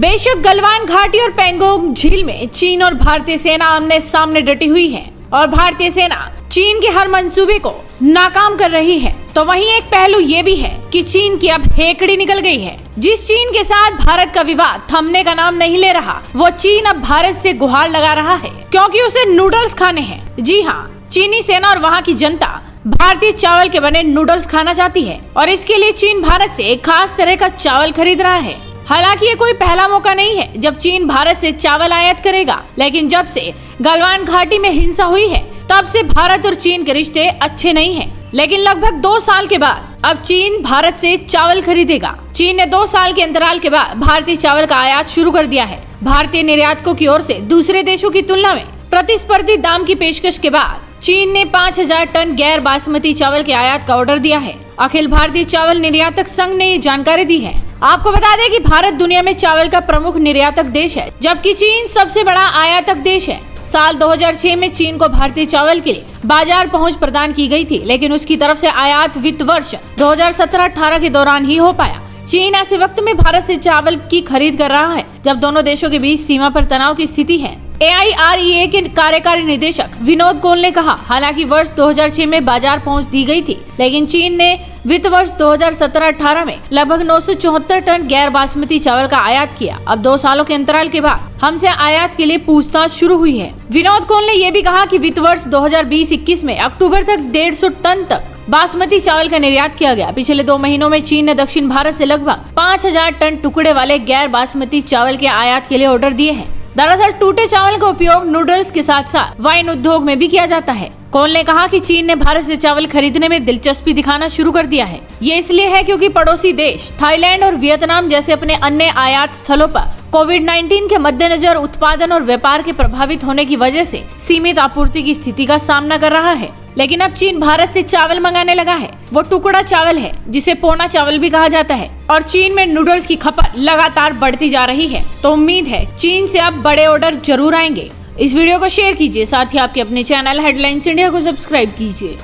बेशक गलवान घाटी और पैंगोंग झील में चीन और भारतीय सेना आमने सामने डटी हुई है और भारतीय सेना चीन के हर मंसूबे को नाकाम कर रही है, तो वहीं एक पहलू ये भी है कि चीन की अब हेकड़ी निकल गई है। जिस चीन के साथ भारत का विवाद थमने का नाम नहीं ले रहा, वो चीन अब भारत से गुहार लगा रहा है क्योंकि उसे नूडल्स खाने हैं। जी हाँ, चीनी सेना और वहाँ की जनता भारतीय चावल के बने नूडल्स खाना चाहती है और इसके लिए चीन भारत से एक खास तरह का चावल खरीद रहा है। हालांकि ये कोई पहला मौका नहीं है जब चीन भारत से चावल आयात करेगा, लेकिन जब से गलवान घाटी में हिंसा हुई है तब से भारत और चीन के रिश्ते अच्छे नहीं हैं। लेकिन लगभग 2 साल के बाद अब चीन भारत से चावल खरीदेगा। चीन ने 2 साल के अंतराल के बाद भारतीय चावल का आयात शुरू कर दिया है। भारतीय निर्यातकों की ओर से दूसरे देशों की तुलना में प्रतिस्पर्धी दाम की पेशकश के बाद चीन ने 5000 टन गैर बासमती चावल के आयात का ऑर्डर दिया है। अखिल भारतीय चावल निर्यातक संघ ने ये जानकारी दी है। आपको बता दें कि भारत दुनिया में चावल का प्रमुख निर्यातक देश है, जबकि चीन सबसे बड़ा आयातक देश है। साल 2006 में चीन को भारतीय चावल के लिए बाजार पहुंच प्रदान की गई थी, लेकिन उसकी तरफ से आयात वित्त वर्ष 2017-18 के दौरान ही हो पाया। चीन ऐसे वक्त में भारत से चावल की खरीद कर रहा है जब दोनों देशों के बीच सीमा पर तनाव की स्थिति है। AIREA के कार्यकारी निदेशक विनोद कोल ने कहा, हालांकि वर्ष 2006 में बाजार पहुंच दी गई थी, लेकिन चीन ने वित्त वर्ष 2017-18 में लगभग 974 टन गैर बासमती चावल का आयात किया। अब 2 सालों के अंतराल के बाद हमसे आयात के लिए पूछताछ शुरू हुई है। विनोद कोल ने यह भी कहा कि वित्त वर्ष 2020-21 में अक्टूबर तक 150 टन तक बासमती चावल का निर्यात किया गया। पिछले 2 महीनों में चीन ने दक्षिण भारत से लगभग 5000 टन टुकड़े वाले गैर बासमती चावल के आयात के लिए ऑर्डर दिए हैं। दरअसल टूटे चावल का उपयोग नूडल्स के साथ साथ वाइन उद्योग में भी किया जाता है। कोल ने कहा कि चीन ने भारत से चावल खरीदने में दिलचस्पी दिखाना शुरू कर दिया है। ये इसलिए है क्योंकि पड़ोसी देश थाईलैंड और वियतनाम जैसे अपने अन्य आयात स्थलों पर कोविड-19 के मद्देनजर उत्पादन और व्यापार के प्रभावित होने की वजह से सीमित आपूर्ति की स्थिति का सामना कर रहा है। लेकिन अब चीन भारत से चावल मंगाने लगा है। वो टुकड़ा चावल है जिसे पोना चावल भी कहा जाता है और चीन में नूडल्स की खपत लगातार बढ़ती जा रही है, तो उम्मीद है चीन से अब बड़े ऑर्डर जरूर आएंगे। इस वीडियो को शेयर कीजिए, साथ ही आपके अपने चैनल हेडलाइंस इंडिया को सब्सक्राइब कीजिए।